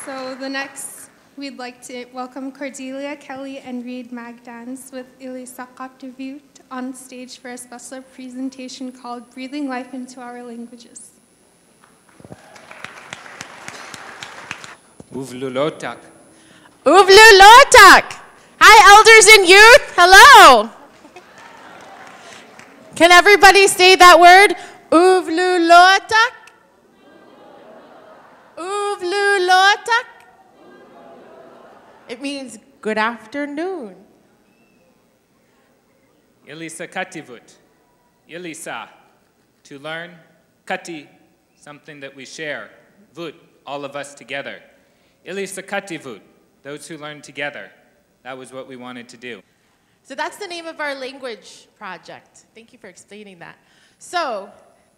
So the next, we'd like to welcome Cordelia, Kelly, and Reed Magdans with Iliasaqativut on stage for a special presentation called Breathing Life into Our Languages. Uvlulotak. Uvlulotak! Hi, elders and youth. Hello. Can everybody say that word? Uvlulotak? Uvlulotak? It means good afternoon. Iliasaqativut. Ilisa, to learn. Kati, something that we share. Vut, all of us together. Iliasaqativut, those who learn together. That was what we wanted to do. So that's the name of our language project. Thank you for explaining that. So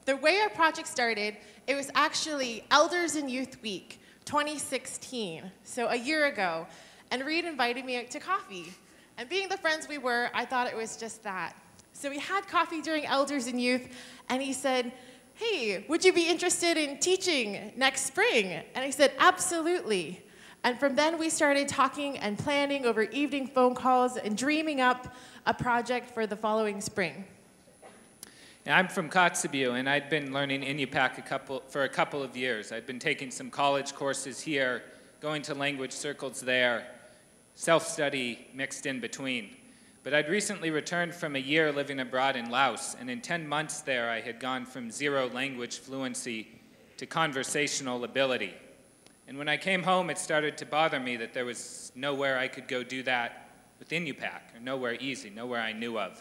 the way our project started, it was actually Elders and Youth Week 2016, so a year ago. And Reed invited me out to coffee. And being the friends we were, I thought it was just that. So we had coffee during Elders and Youth, and he said, hey, would you be interested in teaching next spring? And I said, absolutely. And from then we started talking and planning over evening phone calls and dreaming up a project for the following spring. Now, I'm from Kotzebue, and I'd been learning Inupiaq for a couple of years. I'd been taking some college courses here, going to language circles there, self-study mixed in between. But I'd recently returned from a year living abroad in Laos, and in 10 months there I had gone from zero language fluency to conversational ability. And when I came home, it started to bother me that there was nowhere I could go do that with Inupiaq, or nowhere easy, nowhere I knew of.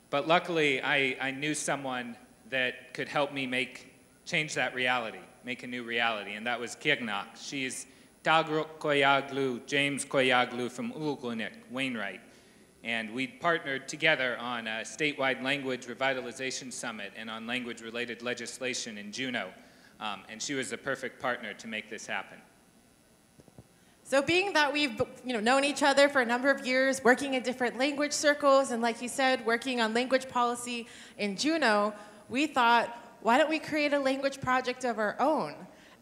But luckily, I knew someone that could help me change that reality, make a new reality, and that was Kiagnak. She's Tagruk Koyaglu, James Koyaglu from Ulgunik, Wainwright. And we partnered together on a statewide language revitalization summit and on language-related legislation in Juneau. And she was the perfect partner to make this happen. So being that we've known each other for a number of years, working in different language circles, and like you said, working on language policy in Juneau, we thought, why don't we create a language project of our own?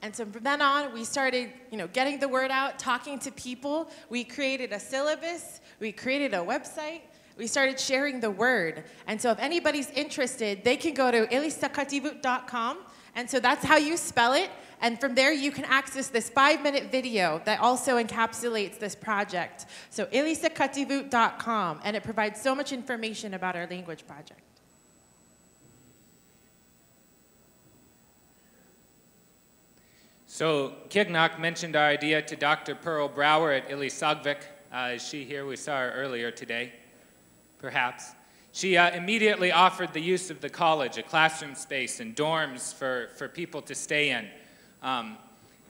And so from then on, we started getting the word out, talking to people. We created a syllabus. We created a website. We started sharing the word. And so if anybody's interested, they can go to iliasaqativut.com. And so that's how you spell it. And from there, you can access this 5-minute video that also encapsulates this project. So iliasaqativut.com, and it provides so much information about our language project. So Kiagnak mentioned our idea to Dr. Pearl Brower at Iliasaqativut. Is she here? We saw her earlier today, perhaps. She immediately offered the use of the college, a classroom space and dorms for people to stay in.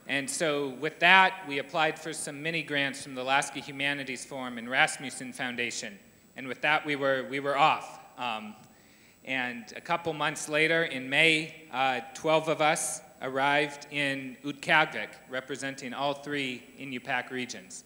And so with that, we applied for some mini grants from the Alaska Humanities Forum and Rasmussen Foundation. And with that, we were off. And a couple months later, in May, 12 of us arrived in Utqiagvik, representing all 3 Inupiaq regions.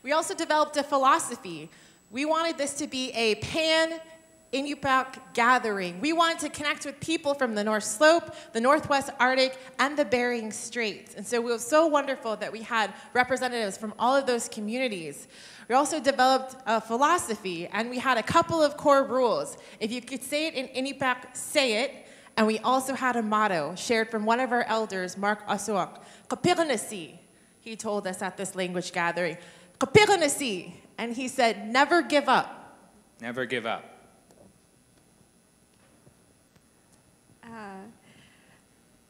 We also developed a philosophy. We wanted this to be a pan-Inupiaq gathering. We wanted to connect with people from the North Slope, the Northwest Arctic, and the Bering Straits. And so it was so wonderful that we had representatives from all of those communities. We also developed a philosophy, and we had a couple of core rules. If you could say it in Inupiaq, say it. And we also had a motto shared from one of our elders, Mark Asuak. Kapiranasi, he told us at this language gathering. Kapiranasi, and he said, never give up. Never give up.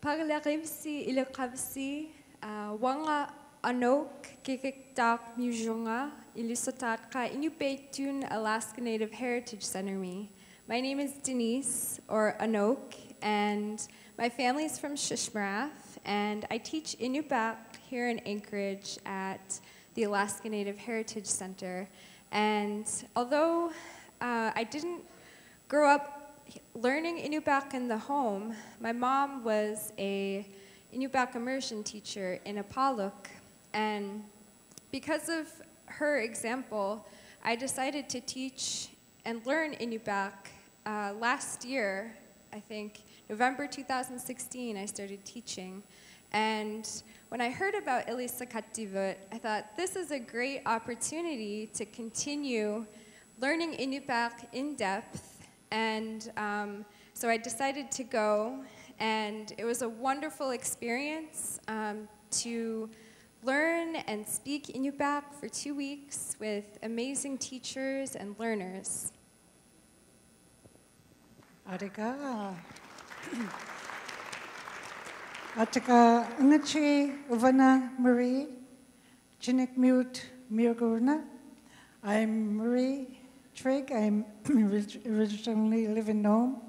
Paglakibsi ilakabsi wanga anok kikiktak mujunga ilusatat ka Inupiaq Alaska Native Heritage Center me. My name is Denise, or Anok, and my family is from Shishmaref, and I teach Inupiaq here in Anchorage at the Alaska Native Heritage Center. And although I didn't grow up learning Inupiaq in the home, my mom was a Inupiaq immersion teacher in Apaluk, and because of her example, I decided to teach and learn Inupiaq last year I think November 2016, I started teaching. And when I heard about Iliasaqativut, I thought this is a great opportunity to continue learning Inupiaq in depth. And so I decided to go, and it was a wonderful experience to learn and speak Inupiaq for 2 weeks with amazing teachers and learners. Ariga. Ataka Ngachi Uvana Marie, Chinik Mute Mirgurna. I'm Marie Trigg. I'm originally live in Nome.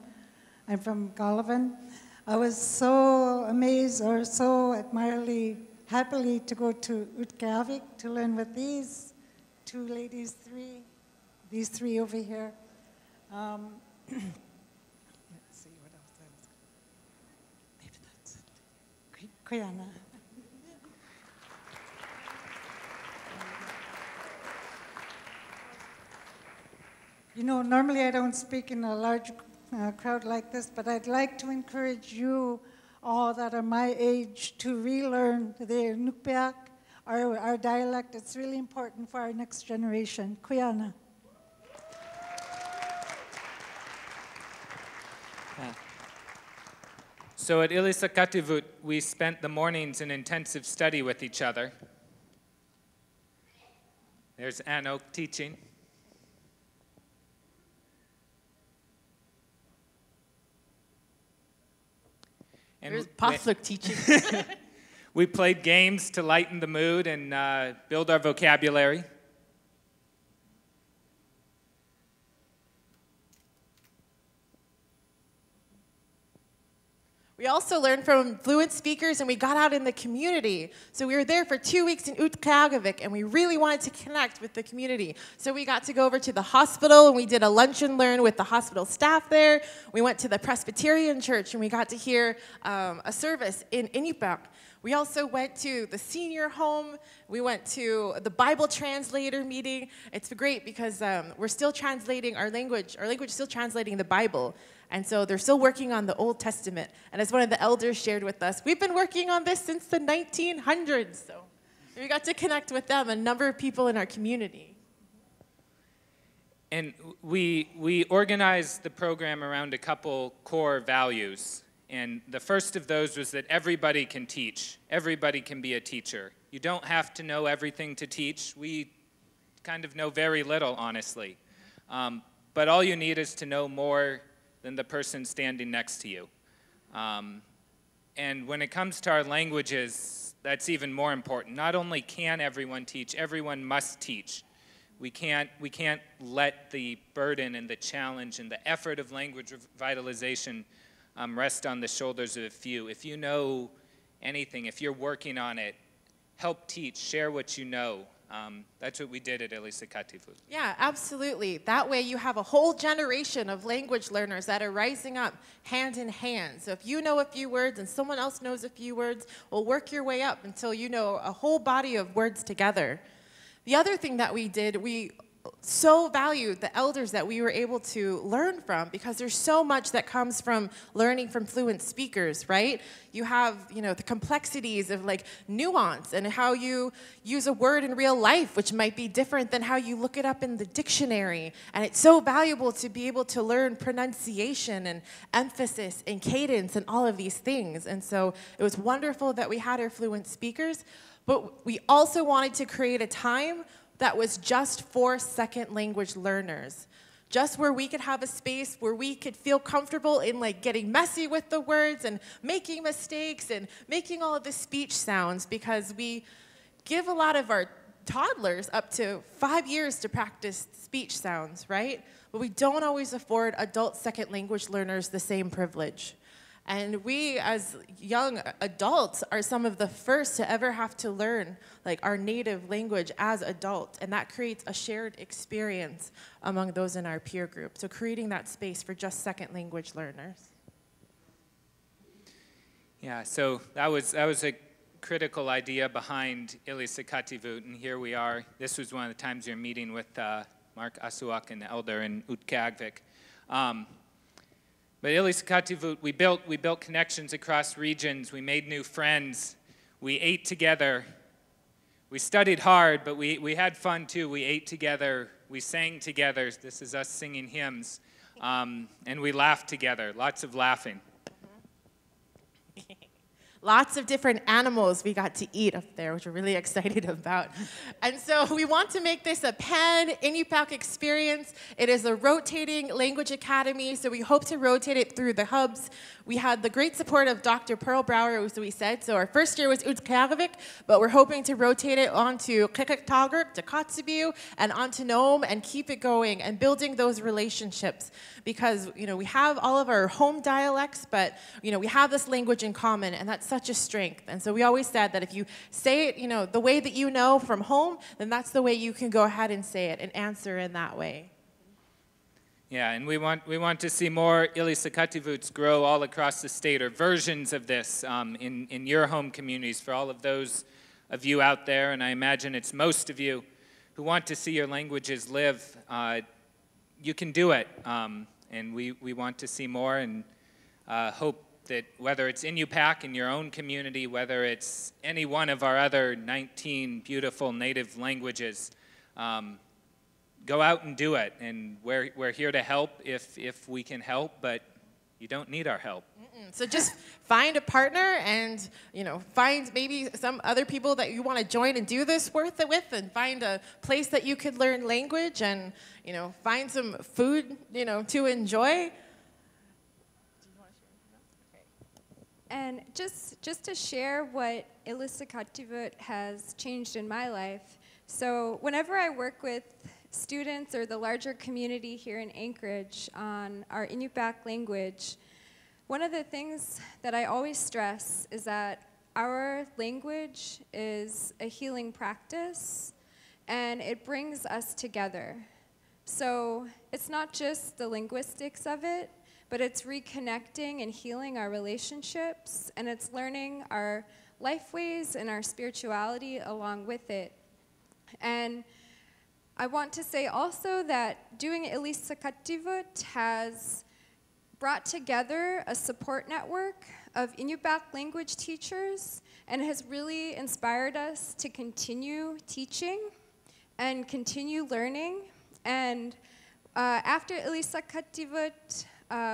I'm from Golovin. I was so amazed or so admirably happily to go to Utqiagvik to learn with these two ladies, these three over here. Let's see what else I was. Maybe that's it. Kuyana. You know, normally I don't speak in a large crowd like this, but I'd like to encourage you all that are my age to relearn the Inupiaq, our dialect. It's really important for our next generation. Kuyana. So at Iliasaqativut, we spent the mornings in intensive study with each other. There's Anok teaching. And There's Pasuk teaching. we played games to lighten the mood and build our vocabulary. We also learned from fluent speakers, and we got out in the community. So we were there for 2 weeks in Utqiagvik, and we really wanted to connect with the community. So we got to go over to the hospital, and we did a lunch and learn with the hospital staff there. We went to the Presbyterian church, and we got to hear a service in Inupiaq. We also went to the senior home. We went to the Bible translator meeting. It's great because we're still translating our language. Our language is still translating the Bible. And so they're still working on the Old Testament. And as one of the elders shared with us, we've been working on this since the 1900s. So we got to connect with them, a number of people in our community. And we organized the program around a couple core values. And the first of those was that everybody can teach. Everybody can be a teacher. You don't have to know everything to teach. We kind of know very little, honestly. But all you need is to know more than the person standing next to you. And when it comes to our languages, that's even more important. Not only can everyone teach, everyone must teach. We can't let the burden and the challenge and the effort of language revitalization rest on the shoulders of a few. If you know anything, if you're working on it, help teach, share what you know. That's what we did at Iliasaqativut. Yeah, absolutely. That way you have a whole generation of language learners that are rising up hand in hand. So if you know a few words and someone else knows a few words, well, work your way up until you know a whole body of words together. The other thing that we did, we so valued the elders that we were able to learn from, because there's so much that comes from learning from fluent speakers, right? You have, the complexities of like nuance and how you use a word in real life, which might be different than how you look it up in the dictionary. And it's so valuable to be able to learn pronunciation and emphasis and cadence and all of these things. And so it was wonderful that we had our fluent speakers, but we also wanted to create a time that was just for second language learners. Just where we could have a space where we could feel comfortable in like getting messy with the words and making mistakes and making all of the speech sounds, because we give a lot of our toddlers up to 5 years to practice speech sounds, right? But we don't always afford adult second language learners the same privilege. And we, as young adults, are some of the first to ever have to learn like our native language as adults, and that creates a shared experience among those in our peer group. So creating that space for just second language learners. Yeah, so that was a critical idea behind Iliasaqativut, and here we are. This was one of the times you're meeting with Mark Asuak, an elder in Utqiagvik. But Iliasaqativut, we built connections across regions. We made new friends. We ate together. We studied hard, but we had fun too. We ate together. We sang together. This is us singing hymns. And we laughed together. Lots of laughing. Lots of different animals we got to eat up there, which we're really excited about. And so we want to make this a pan-Inupiaq experience. It is a rotating language academy, so we hope to rotate it through the hubs. We had the great support of Dr. Pearl Brower, as we said. So our first year was Iliasaqativut, but we're hoping to rotate it onto Qikiqtaaluk, to Kotzebue, and onto Nome, and keep it going and building those relationships. Because we have all of our home dialects, but we have this language in common, and that's such a strength. And so we always said that if you say it, the way that you know from home, then that's the way you can go ahead and say it and answer in that way. Yeah, and we want to see more Iliasaqativuts grow all across the state, or versions of this in your home communities, for all of those of you out there, and I imagine it's most of you who want to see your languages live. You can do it, and we want to see more, and hope that whether it's Inupiaq in your own community, whether it's any one of our other 19 beautiful native languages, go out and do it. And we're here to help if we can help, but you don't need our help. So just find a partner and find maybe some other people that you want to join and do this with, and find a place that you could learn language, and find some food to enjoy. And just to share what Iliasaqativut has changed in my life. So whenever I work with students or the larger community here in Anchorage on our Inupiaq language, one of the things that I always stress is that our language is a healing practice, and it brings us together. So it's not just the linguistics of it, but it's reconnecting and healing our relationships, and it's learning our life ways and our spirituality along with it. And I want to say also that doing Iliasaqativut has brought together a support network of Inupiaq language teachers, and has really inspired us to continue teaching and continue learning. And after Iliasaqativut,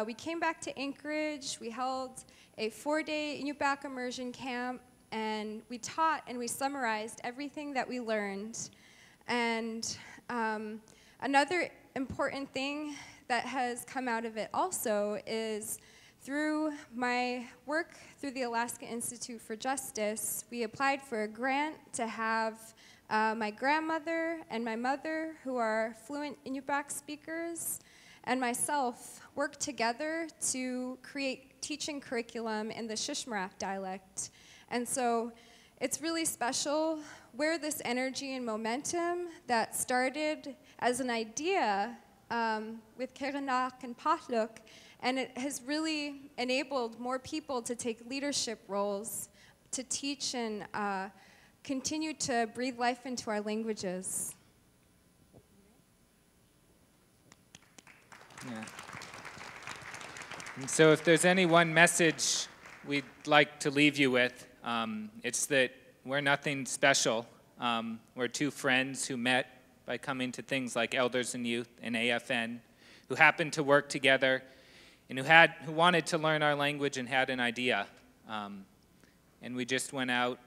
we came back to Anchorage. We held a 4-day Inupiaq immersion camp, and we taught and we summarized everything that we learned. And another important thing that has come out of it also is through my work through the Alaska Institute for Justice, we applied for a grant to have my grandmother and my mother, who are fluent Inupiaq speakers, and myself work together to create teaching curriculum in the Shishmaraq dialect. And so it's really special where this energy and momentum that started as an idea with Keranak and Pahluk, and it has really enabled more people to take leadership roles, to teach and continue to breathe life into our languages. Yeah. And so if there's any one message we'd like to leave you with, it's that we're nothing special. We're two friends who met by coming to things like Elders and Youth and AFN, who happened to work together, and who wanted to learn our language and had an idea. And we just went out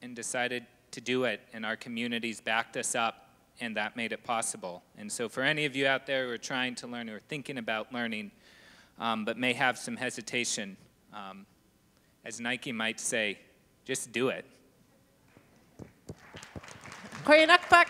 and decided to do it, and our communities backed us up, and that made it possible. And so for any of you out there who are trying to learn or thinking about learning, but may have some hesitation, as Nike might say, just do it. Koyanakpak.